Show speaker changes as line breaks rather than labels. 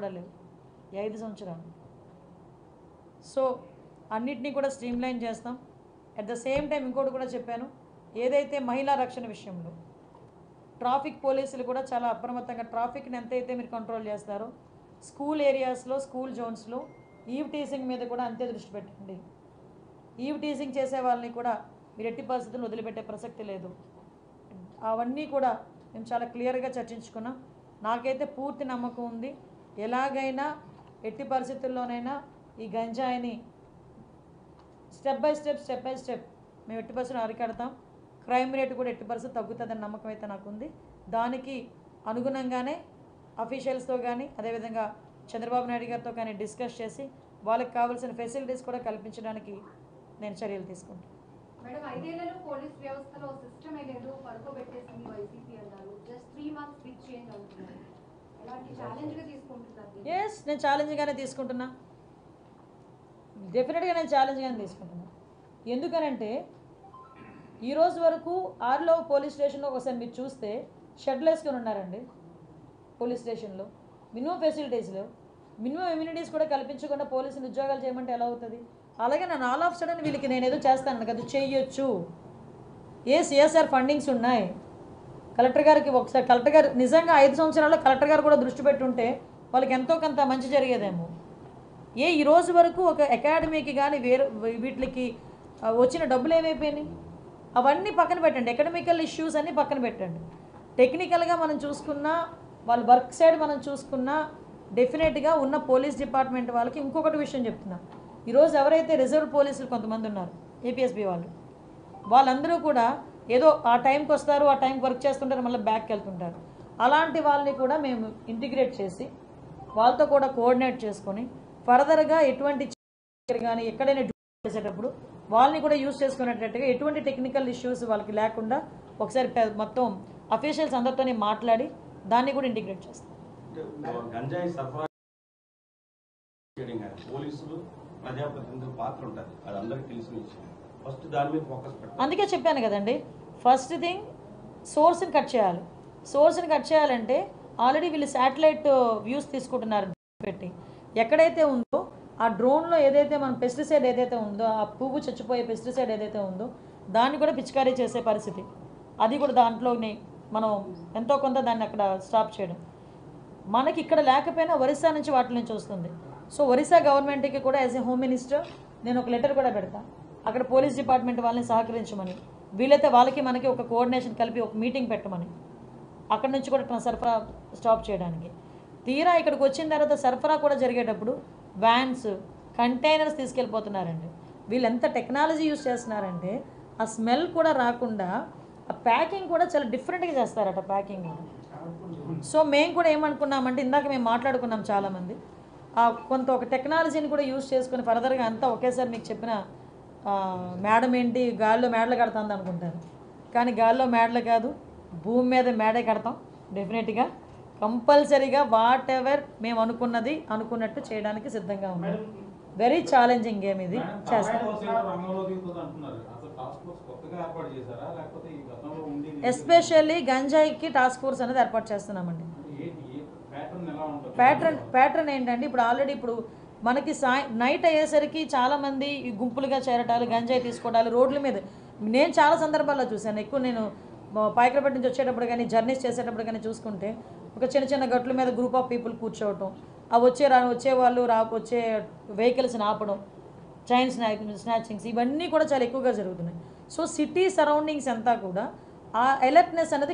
కూడా లేవు ఈ 5 సంవత్సరాలు. సో అన్నిటినీ కూడా స్ట్రీమ్లైన్ చేస్తాం. అట్ ద సేమ్ టైం ఇంకోటి కూడా చెప్పాను, ఏదైతే మహిళా రక్షణ విషయంలో ట్రాఫిక్ పోలీసులు కూడా చాలా అప్రమత్తంగా ట్రాఫిక్ని ఎంతైతే మీరు కంట్రోల్ చేస్తారో స్కూల్ ఏరియాస్లో, స్కూల్ జోన్స్లో ఈవ్ టీజింగ్ మీద కూడా అంతే దృష్టి పెట్టండి. ఈవ్ టీజింగ్ చేసే వాళ్ళని కూడా మీరు ఎట్టి పరిస్థితులను వదిలిపెట్టే ప్రసక్తి లేదు. అవన్నీ కూడా మేము చాలా క్లియర్గా చర్చించుకున్నాం. నాకైతే పూర్తి నమ్మకం ఉంది, ఎలాగైనా ఎట్టి పరిస్థితుల్లోనైనా ఈ గంజాయిని స్టెప్ బై స్టెప్ మేము ఎట్టి పరిస్థితులు అరికడతాం. క్రైమ్ రేటు కూడా ఎట్టి పరిస్థితి తగ్గుతుందని నమ్మకం అయితే నాకుంది. దానికి అనుగుణంగానే అఫీషియల్స్తో కానీ అదేవిధంగా చంద్రబాబు నాయుడు గారితో కానీ డిస్కస్ చేసి వాళ్ళకి కావాల్సిన ఫెసిలిటీస్ కూడా కల్పించడానికి నేను చర్యలు తీసుకుంటాను.
మేడం 5 ఏళ్లలో పోలీస్ వ్యవస్థలో సిస్టమే లేదు, పడుకోబెట్టేసింది వైసీపీ అన్నారు. జస్ట్ 3 మంత్స్ బిగ్ చేంజ్ అవుతుంది. ఎలాంటి ఛాలెంజ్గా తీసుకుంటున్నారు?
ఎస్, నేను ఛాలెంజ్గానే తీసుకుంటున్నా. డెఫినెట్గా నేను ఛాలెంజ్గానే తీసుకుంటున్నా. ఎందుకనంటే ఈరోజు వరకు ఆర్లో పోలీస్ స్టేషన్లో ఒకసారి మీరు చూస్తే షెడ్లు వేసుకొని ఉన్నారండి. పోలీస్ స్టేషన్లో మినిమం ఫెసిలిటీస్ లేవు, మినిమం ఇమ్యూనిటీస్ కూడా కల్పించకుండా పోలీసులు ఉద్యోగాలు చేయమంటే ఎలా అవుతుంది? అలాగే నన్ను ఆల్ ఆఫ్ సడన్ వీళ్ళకి నేను ఏదో చేస్తాను కదా, చెయ్యొచ్చు. సిఎస్ఆర్ ఫండింగ్స్ ఉన్నాయి. కలెక్టర్ గారికి ఒకసారి కలెక్టర్ గారు నిజంగా 5 సంవత్సరాల్లో కలెక్టర్ గారు కూడా దృష్టి పెట్టుంటే వాళ్ళకి ఎంతో కొంత మంచి జరిగేదేమో. ఈ రోజు వరకు ఒక అకాడమీకి కానీ వీటికి వచ్చిన డబ్బులు ఏమైపోయినాయి? అవన్నీ పక్కన పెట్టండి. ఎకడమికల్ ఇష్యూస్ అన్నీ పక్కన పెట్టండి. టెక్నికల్గా మనం చూసుకున్నా, వాళ్ళ వర్క్ సైడ్ మనం చూసుకున్నా డెఫినెట్గా ఉన్న పోలీస్ డిపార్ట్మెంట్ వాళ్ళకి ఇంకొకటి విషయం చెప్తున్నా. ఈరోజు ఎవరైతే రిజర్వ్ పోలీసులు కొంతమంది ఉన్నారు, ఏపీఎస్బీ వాళ్ళందరూ కూడా ఏదో ఆ టైంకి వస్తారు, ఆ టైంకి వర్క్ చేస్తుంటారు, మళ్ళీ బ్యాక్కి వెళ్తుంటారు. అలాంటి వాళ్ళని కూడా మేము ఇంటిగ్రేట్ చేసి వాళ్ళతో కూడా కోఆర్డినేట్ చేసుకొని ఫర్దర్గా ఎటువంటి కానీ ఎక్కడైనా డ్యూటీ చేసేటప్పుడు వాళ్ళని కూడా యూజ్ చేసుకునేటట్టుగా ఎటువంటి టెక్నికల్ ఇష్యూస్ వాళ్ళకి లేకుండా ఒకసారి మొత్తం అఫీషియల్స్ అందరితోనే మాట్లాడి దాన్ని కూడా ఇంటిగ్రేట్ చేస్తాం. అందుకే చెప్పాను కదండి, ఫస్ట్ థింగ్ సోర్స్ని కట్ చేయాలి. సోర్స్ని కట్ చేయాలంటే ఆల్రెడీ వీళ్ళు శాటిలైట్ వ్యూస్ తీసుకుంటున్నారు పెట్టి. ఎక్కడైతే ఉందో ఆ డ్రోన్లో ఏదైతే మన పెస్టిసైడ్ ఏదైతే ఉందో, ఆ పువ్వు చచ్చిపోయే పెస్టిసైడ్ ఏదైతే ఉందో దాన్ని కూడా పిచికారీ చేసే పరిస్థితి, అది కూడా దాంట్లోనే మనం ఎంతో కొంత దాన్ని అక్కడ స్టాప్ చేయడం. మనకి ఇక్కడ లేకపోయినా ఒరిస్సా నుంచి వాటి నుంచి వస్తుంది. సో ఒరిస్సా గవర్నమెంట్కి కూడా యాజ్ ఏ హోమ్ మినిస్టర్ నేను ఒక లెటర్ కూడా పెడతాను, అక్కడ పోలీస్ డిపార్ట్మెంట్ వాళ్ళని సహకరించమని, వీలైతే వాళ్ళకి మనకి ఒక కోఆర్డినేషన్ కలిపి ఒక మీటింగ్ పెట్టమని, అక్కడ నుంచి కూడా సరఫరా స్టాప్ చేయడానికి. తీరా ఇక్కడికి వచ్చిన తర్వాత సరఫరా కూడా జరిగేటప్పుడు వ్యాన్స్, కంటైనర్స్ తీసుకెళ్ళిపోతున్నారండి. వీళ్ళు ఎంత టెక్నాలజీ యూజ్ చేస్తున్నారంటే ఆ స్మెల్ కూడా రాకుండా ఆ ప్యాకింగ్ కూడా చాలా డిఫరెంట్గా చేస్తారట ప్యాకింగ్. సో మేము కూడా ఏమనుకున్నామంటే ఇందాక మేము మాట్లాడుకున్నాం చాలామంది, కొంత ఒక టెక్నాలజీని కూడా యూజ్ చేసుకుని ఫర్దర్గా అంతా ఒకేసారి మీకు చెప్పిన మేడం ఏంటి గాల్లో మేడలు కడతాంది అనుకుంటారు, కానీ గాల్లో మేడలు కాదు, భూమి మీద మేడే కడతాం. డెఫినెట్గా కంపల్సరీగా వాట్ ఎవర్ మేము అనుకున్నట్టు చేయడానికి సిద్ధంగా ఉన్నాం. వెరీ ఛాలెంజింగ్ గేమ్ ఇది, చేస్తాం. ఎస్పెషల్లీ గంజాయికి టాస్క్ ఫోర్స్ అనేది ఏర్పాటు చేస్తున్నామండి. ప్యాటర్న్ ఏంటంటే ఇప్పుడు ఆల్రెడీ ఇప్పుడు మనకి నైట్ అయ్యేసరికి చాలామంది ఈ గుంపులుగా చేరటాలు, గంజాయి తీసుకోవడాలు రోడ్ల మీద నేను చాలా సందర్భాల్లో చూశాను. ఎక్కువ నేను పాయకరపేట నుంచి వచ్చేటప్పుడు కానీ జర్నీస్ చేసేటప్పుడు కానీ చూసుకుంటే ఒక చిన్న గట్ల మీద గ్రూప్ ఆఫ్ పీపుల్ కూర్చోవటం, ఆ వచ్చేవాళ్ళు వచ్చే వెహికల్స్ని ఆపడం, చైన్ స్నాచింగ్స్ ఇవన్నీ కూడా చాలా ఎక్కువగా జరుగుతున్నాయి. సో సిటీ సరౌండింగ్స్ అంతా కూడా ఆ అలర్ట్నెస్ అనేది